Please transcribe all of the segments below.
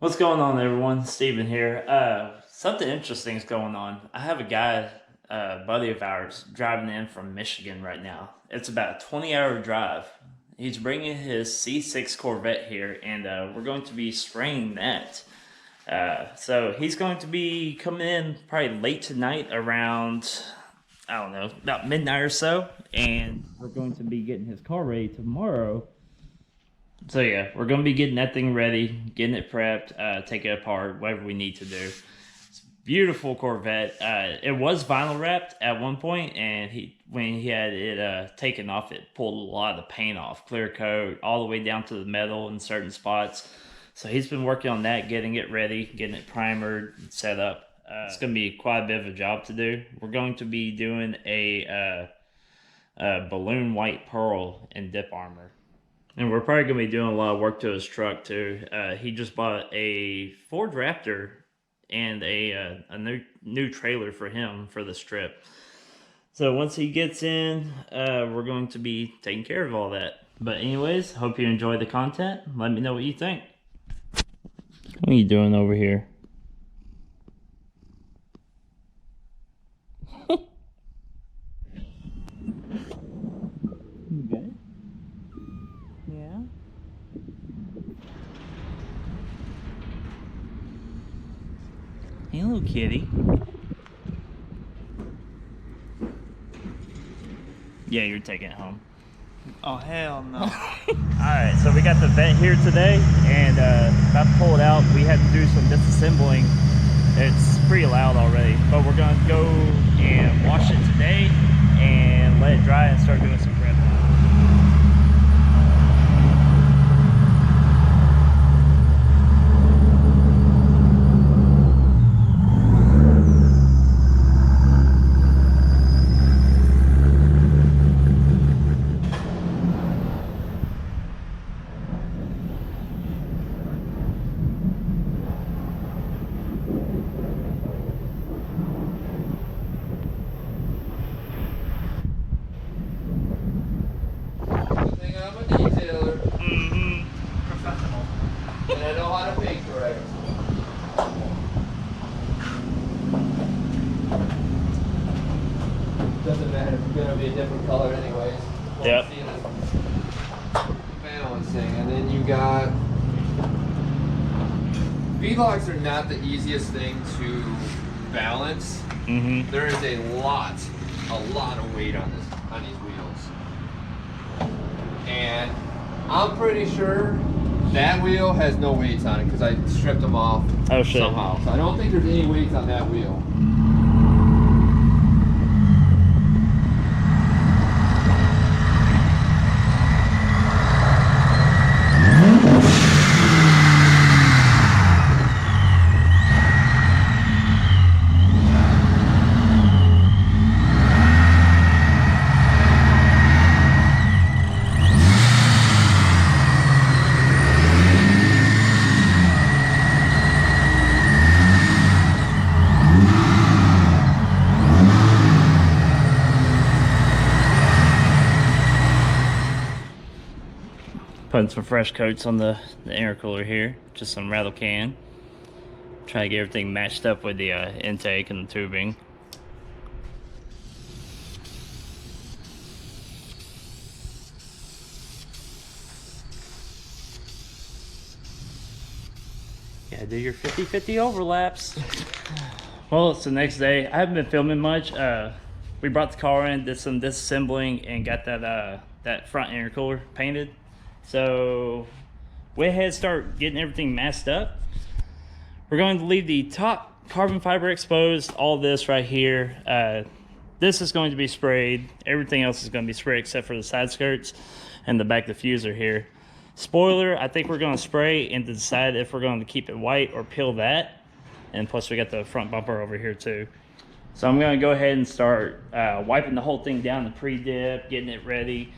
What's going on, everyone? Steven here. Something interesting is going on. I have a guy, buddy of ours, driving in from Michigan right now. It's about a 20-hour drive. He's bringing his C6 Corvette here, and we're going to be spraying that. So he's going to be coming in probably late tonight around, I don't know, about midnight or so, and we're going to be getting his car ready tomorrow. So yeah, we're gonna be getting that thing ready, getting it prepped, take it apart, whatever we need to do. It's a beautiful Corvette. It was vinyl wrapped at one point, and when he had it taken off, it pulled a lot of the paint off, clear coat, all the way down to the metal in certain spots. So he's been working on that, getting it ready, getting it primered, and set up. It's gonna be quite a bit of a job to do. We're going to be doing a balloon white pearl and dip armor. And we're probably going to be doing a lot of work to his truck, too. He just bought a Ford Raptor and a new trailer for him for the strip. So once he gets in, we're going to be taking care of all that. But anyways, hope you enjoy the content. Let me know what you think. What are you doing over here? Okay. Yeah. Hey, little kitty. Yeah, you're taking it home. Oh, hell no. Alright, so we got the vent here today, and about to pull it out. We had to do some disassembling. It's pretty loud already, but we're going to go and wash it today and let it dry and start doing some prep. I'm a detailer. Professional. And I know how to paint correct. Doesn't matter, it's gonna be a different color anyways. Yep. Balancing, and then you got V-locks are not the easiest thing to balance. There is a lot of weight on these wheels. And I'm pretty sure that wheel has no weights on it because I stripped them off somehow. So I don't think there's any weights on that wheel. Putting some fresh coats on the intercooler here, just some rattle can. Trying to get everything matched up with the intake and the tubing. Yeah, do your 50-50 overlaps. Well, it's the next day. I haven't been filming much. We brought the car in, did some disassembling, and got that front intercooler painted. So went ahead and start getting everything masked up. We're going to leave the top carbon fiber exposed, all this right here. This is going to be sprayed. Everything else is going to be sprayed except for the side skirts and the back diffuser here. Spoiler, I think we're going to spray and decide if we're going to keep it white or peel that. And plus we got the front bumper over here too. So I'm going to go ahead and start wiping the whole thing down, the pre-dip, getting it ready.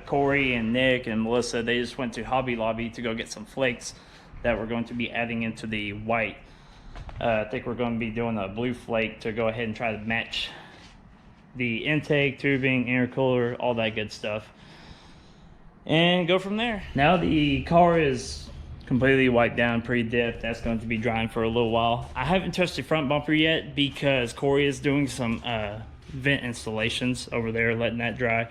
Corey and Nick and Melissa, they just went to Hobby Lobby to go get some flakes that we're going to be adding into the white. I think we're going to be doing a blue flake to go ahead and try to match the intake, tubing, intercooler, all that good stuff, and go from there. Now the car is completely wiped down, pre-dipped. That's going to be drying for a little while. I haven't touched the front bumper yet because Corey is doing some vent installations over there, letting that dry.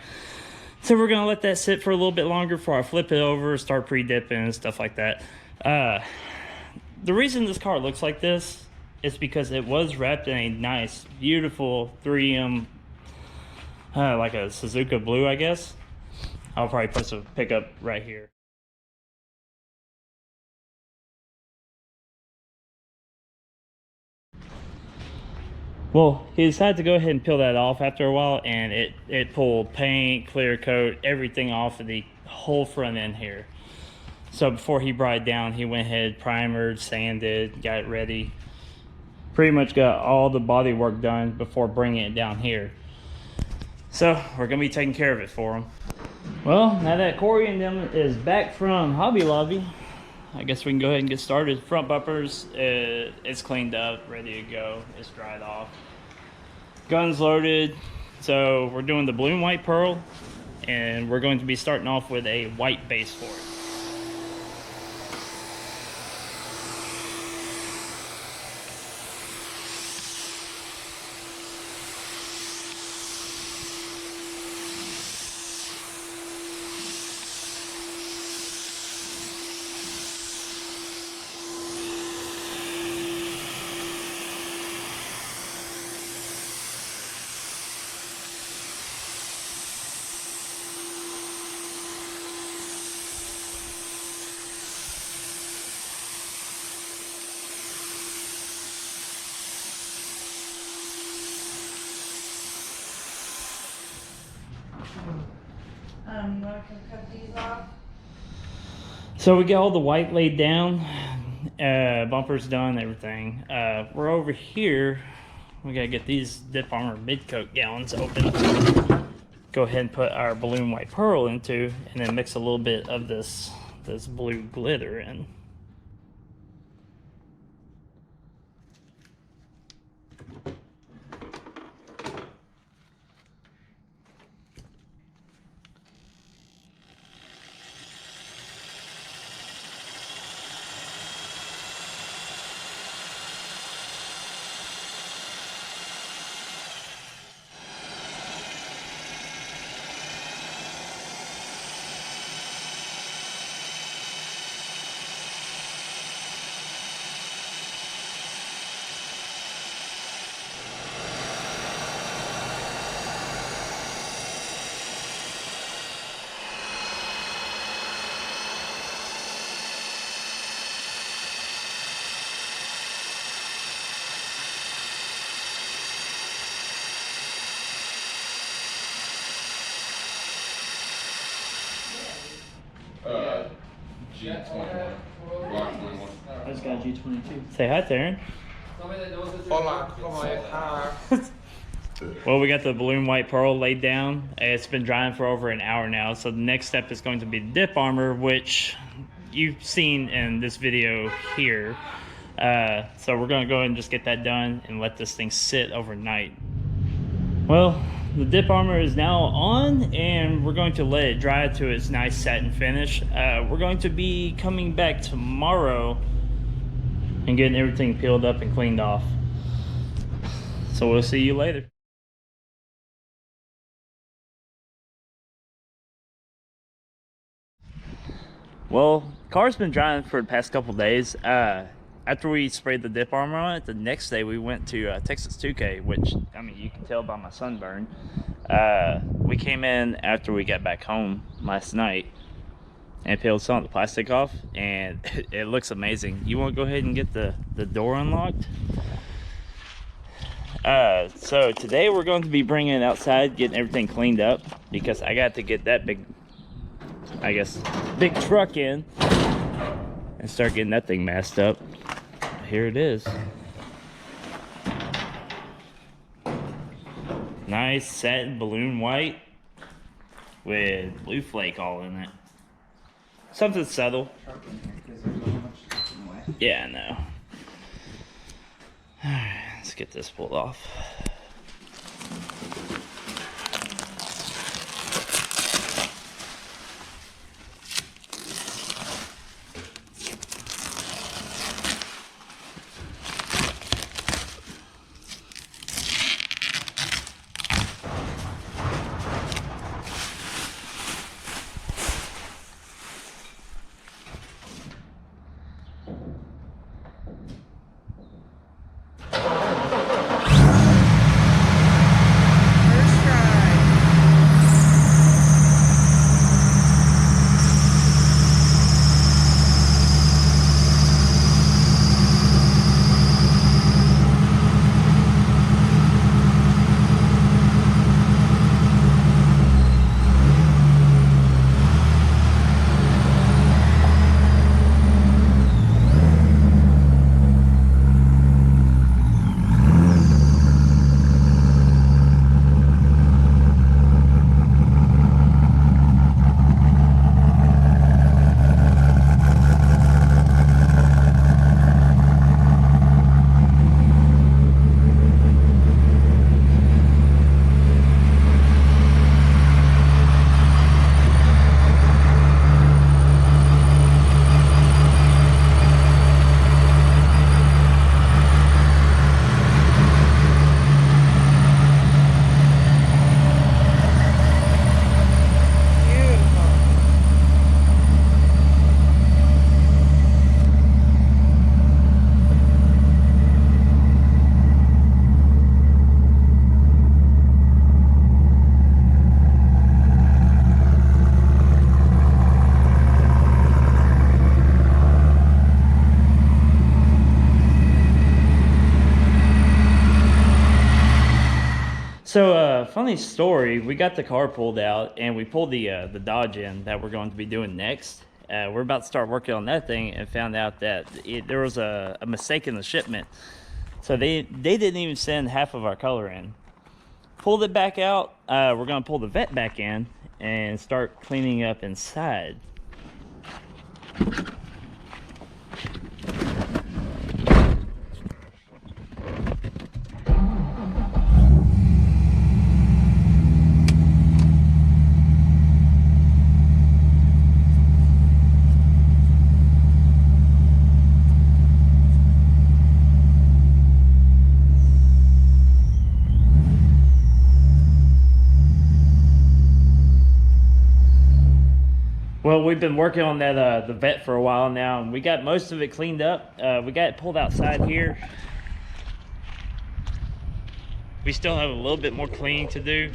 So we're gonna let that sit for a little bit longer before I flip it over, start pre-dipping and stuff like that. The reason this car looks like this is because it was wrapped in a nice, beautiful 3M, like a Suzuka blue, I guess. I'll probably put some pickup right here. Well, he decided to go ahead and peel that off after a while, and it pulled paint, clear coat, everything off of the whole front end here. So before he brought it down, he went ahead, primered, sanded, got it ready. Pretty much got all the body work done before bringing it down here. So we're gonna be taking care of it for him. Well, now that Corey and them is back from Hobby Lobby, I guess we can go ahead and get started. Front bumpers, it's cleaned up, ready to go. It's dried off. Guns loaded. So we're doing the blue and white pearl, and we're going to be starting off with a white base for it. You want to cut these off? So we got all the white laid down, bumpers done, everything. We're over here. We gotta get these dip armor mid coat gallons open. Go ahead and put our balloon white pearl into, and then mix a little bit of this blue glitter in. G21. I just got G22. Say hi, Taryn. Hola, como está? Well, we got the balloon white pearl laid down. It's been drying for over an hour now. So the next step is going to be the dip armor, which you've seen in this video here. So we're going to go ahead and just get that done and let this thing sit overnight. Well, the dip armor is now on, and we're going to let it dry to its nice satin finish. We're going to be coming back tomorrow and getting everything peeled up and cleaned off. So we'll see you later. Well, car's been drying for the past couple days. After we sprayed the dip armor on it, the next day we went to Texas 2K, which, I mean, you can tell by my sunburn. We came in after we got back home last night and peeled some of the plastic off, and it looks amazing. You want to go ahead and get the door unlocked? So today we're going to be bringing it outside, getting everything cleaned up, because I got to get that big truck in and start getting that thing masked up. Here it is. Nice satin balloon white with blue flake all in it. Something subtle. Yeah, I know. Alright, let's get this pulled off. funny story. We got the car pulled out and we pulled the Dodge in that we're going to be doing next. We're about to start working on that thing and found out that there was a mistake in the shipment. So they didn't even send half of our color in. Pulled it back out. We're going to pull the vette back in and start cleaning up inside. Well, we've been working on that the vette for a while now, and we got most of it cleaned up. We got it pulled outside here. We still have a little bit more cleaning to do,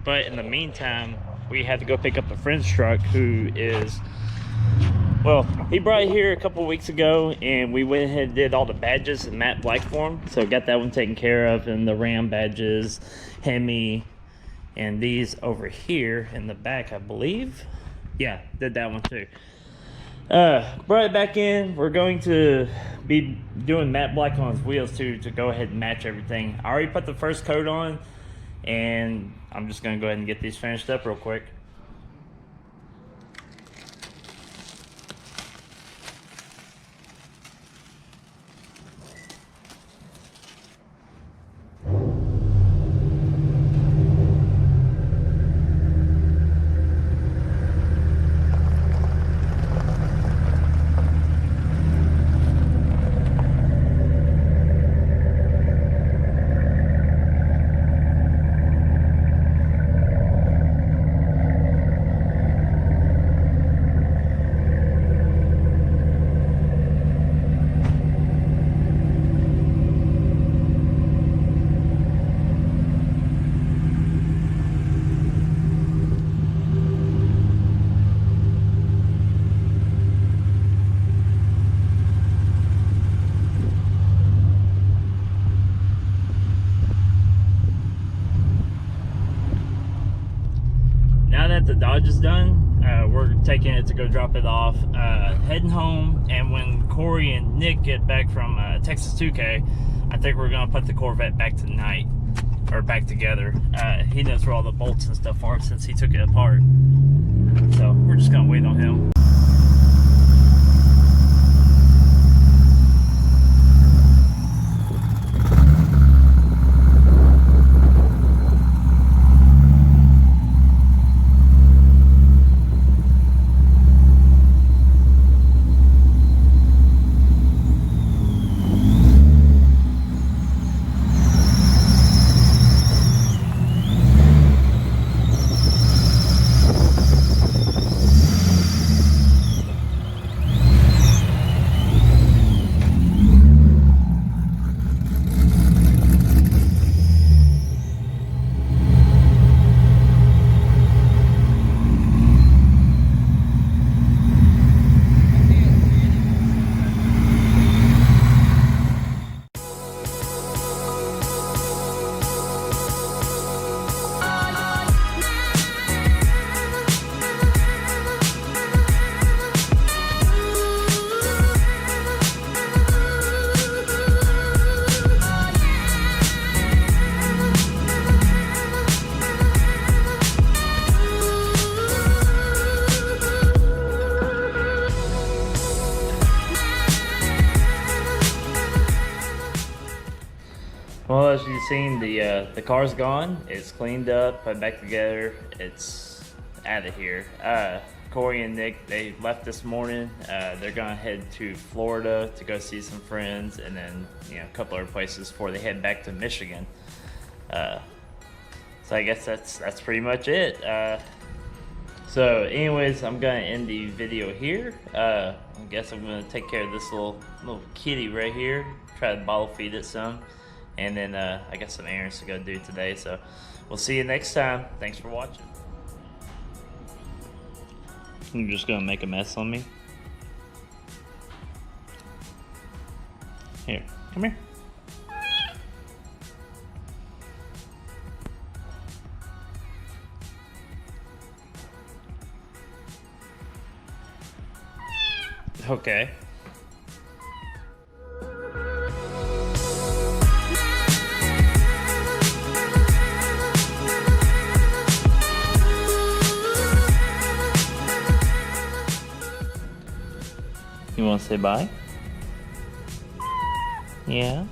but in the meantime, we had to go pick up a friend's truck who is, well, he brought it here a couple weeks ago, and we went ahead and did all the badges and matte black for him. So got that one taken care of, and the Ram badges, Hemi, and these over here in the back, I believe. Yeah, did that one too. Brought it back in. We're going to be doing matte black on his wheels too, to go ahead and match everything. I already put the first coat on, and I'm just gonna go ahead and get these finished up real quick. The Dodge is done. We're taking it to go drop it off, heading home, and when Corey and Nick get back from Texas 2K, I think we're gonna put the Corvette back tonight, or back together. He knows where all the bolts and stuff are since he took it apart, so we're just gonna wait on him. Well, as you've seen, the car's gone. It's cleaned up, put back together. It's out of here. Corey and Nick, they left this morning. They're gonna head to Florida to go see some friends, and then a couple other places before they head back to Michigan. So I guess that's pretty much it. So anyways, I'm gonna end the video here. I guess I'm gonna take care of this little kitty right here. Try to bottle feed it some. And then I got some errands to go do today, so we'll see you next time. Thanks for watching. You're just gonna make a mess on me? Here, come here. Okay. You want to say bye? Yeah?